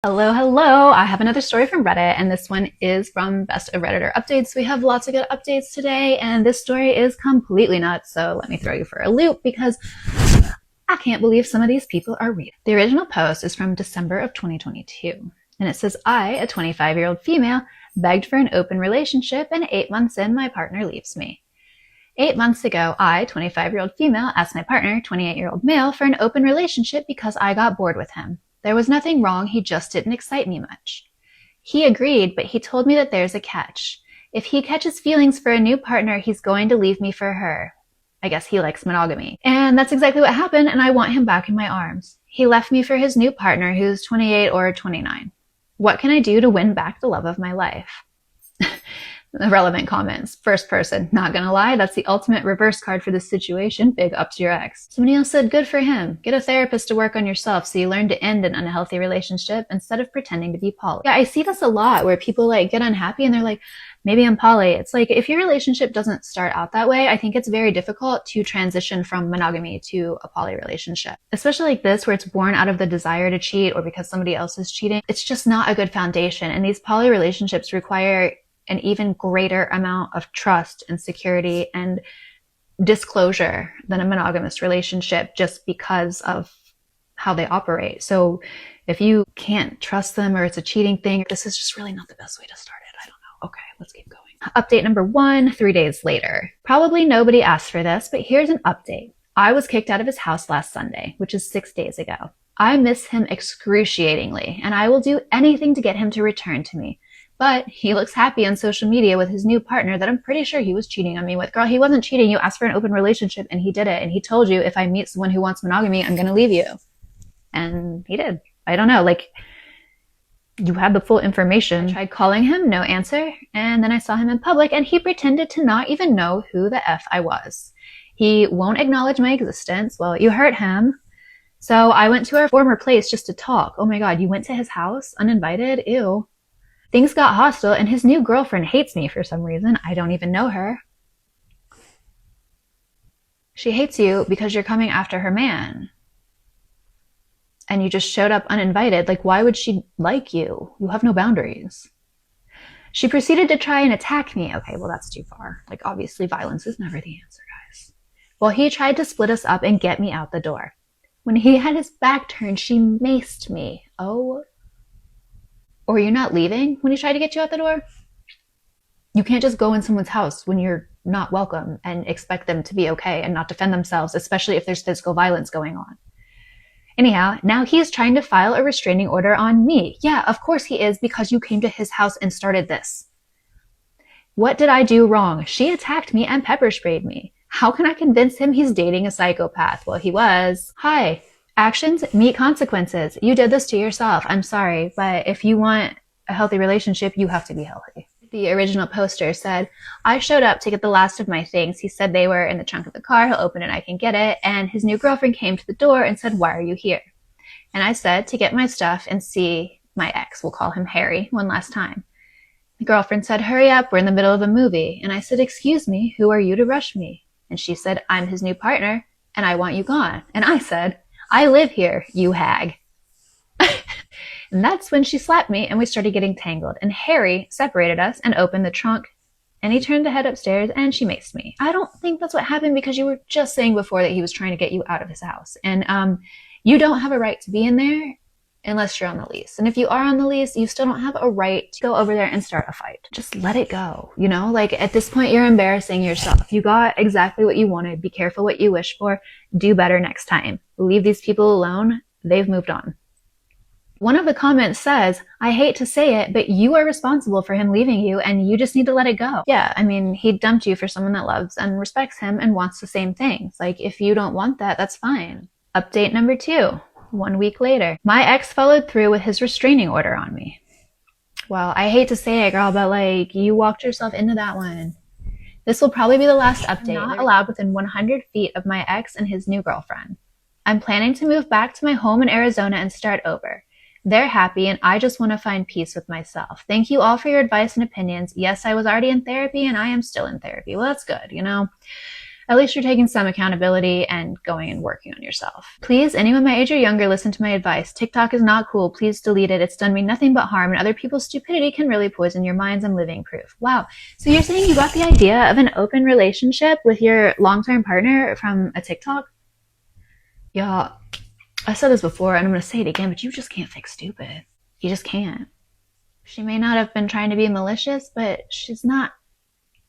Hello, hello. I have another story from Reddit, and this one is from Best of Redditor Updates. We have lots of good updates today, and this story is completely nuts, so let me throw you for a loop because I can't believe some of these people are real. The original post is from December of 2022, and it says, I, a 25-year-old female, begged for an open relationship, and 8 months in, my partner leaves me. 8 months ago, I, 25-year-old female, asked my partner, 28-year-old male, for an open relationship because I got bored with him. There was nothing wrong, he just didn't excite me much. He agreed, but he told me that there's a catch. If he catches feelings for a new partner, he's going to leave me for her. I guess he likes monogamy. And that's exactly what happened, and I want him back in my arms. He left me for his new partner, who's 28 or 29. What can I do to win back the love of my life? Relevant comments. First person, not gonna lie, that's the ultimate reverse card for this situation. Big up to your ex. Somebody else said, good for him. Get a therapist to work on yourself so you learn to end an unhealthy relationship instead of pretending to be poly. Yeah, I see this a lot where people get unhappy and they're like, maybe I'm poly. It's like, if your relationship doesn't start out that way, I think it's very difficult to transition from monogamy to a poly relationship. Especially like this, where it's born out of the desire to cheat or because somebody else is cheating. It's just not a good foundation. And these poly relationships require an even greater amount of trust and security and disclosure than a monogamous relationship just because of how they operate. So if you can't trust them or it's a cheating thing, this is just really not the best way to start it. I don't know. Okay, let's keep going. Update number 1, 3 days later. Probably nobody asked for this, but here's an update. I was kicked out of his house last Sunday, which is 6 days ago. I miss him excruciatingly, and I will do anything to get him to return to me. But he looks happy on social media with his new partner that I'm pretty sure he was cheating on me with. Girl, he wasn't cheating. You asked for an open relationship and he did it. And he told you, if I meet someone who wants monogamy, I'm going to leave you. And he did. I don't know. You had the full information. I tried calling him, no answer. And then I saw him in public and he pretended to not even know who the F I was. He won't acknowledge my existence. Well, you hurt him. So I went to our former place just to talk. Oh my God, you went to his house uninvited? Ew. Things got hostile and his new girlfriend hates me for some reason. I don't even know her. She hates you because you're coming after her man. And you just showed up uninvited. Why would she like you? You have no boundaries. She proceeded to try and attack me. Okay, well, that's too far. Obviously, violence is never the answer, guys. Well, he tried to split us up and get me out the door. When he had his back turned, she maced me. Oh. Or you're not leaving when he tried to get you out the door? You can't just go in someone's house when you're not welcome and expect them to be okay and not defend themselves, especially if there's physical violence going on. Anyhow, now he's trying to file a restraining order on me. Yeah, of course he is, because you came to his house and started this. What did I do wrong? She attacked me and pepper sprayed me. How can I convince him he's dating a psychopath? Well, he was. Hi. Actions meet consequences. You did this to yourself. I'm sorry, but if you want a healthy relationship, you have to be healthy. The original poster said, I showed up to get the last of my things. He said they were in the trunk of the car. He'll open it, I can get it. And his new girlfriend came to the door and said, why are you here? And I said, to get my stuff and see my ex. We'll call him Harry, one last time. The girlfriend said, hurry up, we're in the middle of a movie. And I said, excuse me, who are you to rush me? And she said, I'm his new partner and I want you gone. And I said, I live here, you hag. And that's when she slapped me and we started getting tangled. And Harry separated us and opened the trunk and he turned to head upstairs and she maced me. I don't think that's what happened because you were just saying before that he was trying to get you out of his house. And you don't have a right to be in there unless you're on the lease. And if you are on the lease, you still don't have a right to go over there and start a fight. Just let it go. At this point, you're embarrassing yourself. You got exactly what you wanted. Be careful what you wish for. Do better next time. Leave these people alone. They've moved on. One of the comments says, I hate to say it, but you are responsible for him leaving you and you just need to let it go. Yeah, he dumped you for someone that loves and respects him and wants the same things. If you don't want that, that's fine. Update number 2, 1 week later. My ex followed through with his restraining order on me. Well, I hate to say it, girl, but you walked yourself into that one. This will probably be the last update. I'm not allowed within 100 feet of my ex and his new girlfriend. I'm planning to move back to my home in Arizona and start over. They're happy and I just want to find peace with myself. Thank you all for your advice and opinions. Yes, I was already in therapy and I am still in therapy. Well, that's good, at least you're taking some accountability and going and working on yourself. Please, anyone my age or younger, listen to my advice. TikTok is not cool. Please delete it. It's done me nothing but harm, and other people's stupidity can really poison your minds. I'm living proof. Wow. So you're saying you got the idea of an open relationship with your long-term partner from a TikTok? Yeah, I said this before and I'm going to say it again, but you just can't fix stupid. You just can't. She may not have been trying to be malicious, but she's not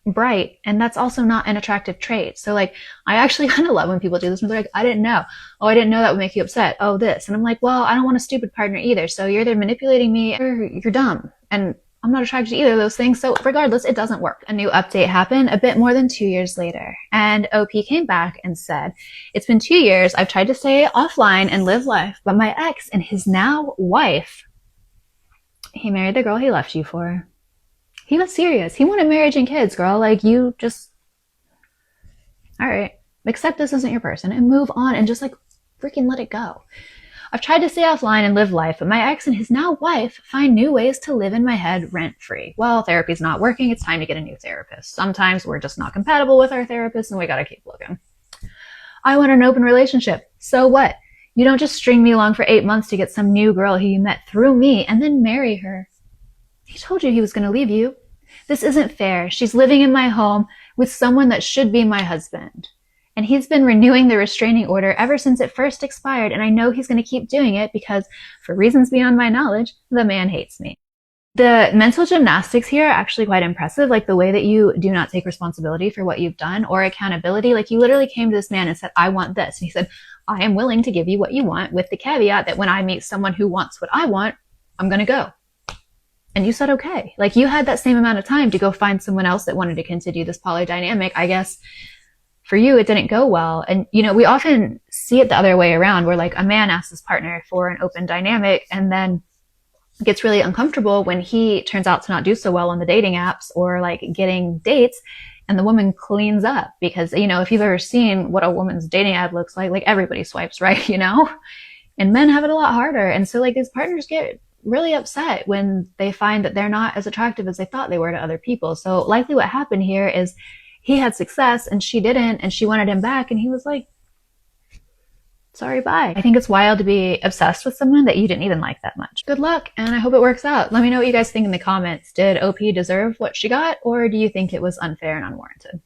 bright, and that's also not an attractive trait. So like, I actually kind of love when people do this and they're like, I didn't know. Oh, I didn't know that would make you upset. Oh, this. And I'm like, well, I don't want a stupid partner either. So you're either manipulating me or you're dumb. And I'm not attracted to either of those things. So regardless, it doesn't work. A new update happened a bit more than 2 years later. And OP came back and said, it's been 2 years. I've tried to stay offline and live life, but my ex and his now wife, he married the girl he left you for. He was serious. He wanted marriage and kids, girl. Like, you just, all right, accept this isn't your person and move on and just like freaking let it go. I've tried to stay offline and live life, but my ex and his now wife find new ways to live in my head rent-free. Well, therapy's not working. It's time to get a new therapist. Sometimes we're just not compatible with our therapist and we gotta keep looking. I want an open relationship. So what? You don't just string me along for 8 months to get some new girl who you met through me and then marry her. He told you he was going to leave you. This isn't fair. She's living in my home with someone that should be my husband. And he's been renewing the restraining order ever since it first expired, and I know he's going to keep doing it because, for reasons beyond my knowledge, the man hates me. The mental gymnastics here are actually quite impressive, like the way that you do not take responsibility for what you've done or accountability. Like, you literally came to this man and said, I want this. And he said, I am willing to give you what you want, with the caveat that when I meet someone who wants what I want, I'm going to go. And you said, okay. Like, you had that same amount of time to go find someone else that wanted to continue this poly dynamic. I guess for you, it didn't go well. And, you know, we often see it the other way around, where like a man asks his partner for an open dynamic and then gets really uncomfortable when he turns out to not do so well on the dating apps or like getting dates, and the woman cleans up. Because, you know, if you've ever seen what a woman's dating app looks like everybody swipes right, you know, and men have it a lot harder. And so like his partners get really upset when they find that they're not as attractive as they thought they were to other people. So likely what happened here is he had success and she didn't, and she wanted him back, and he was like, sorry, bye. I think it's wild to be obsessed with someone that you didn't even like that much. Good luck, and I hope it works out. Let me know what you guys think in the comments. Did OP deserve what she got, or do you think it was unfair and unwarranted?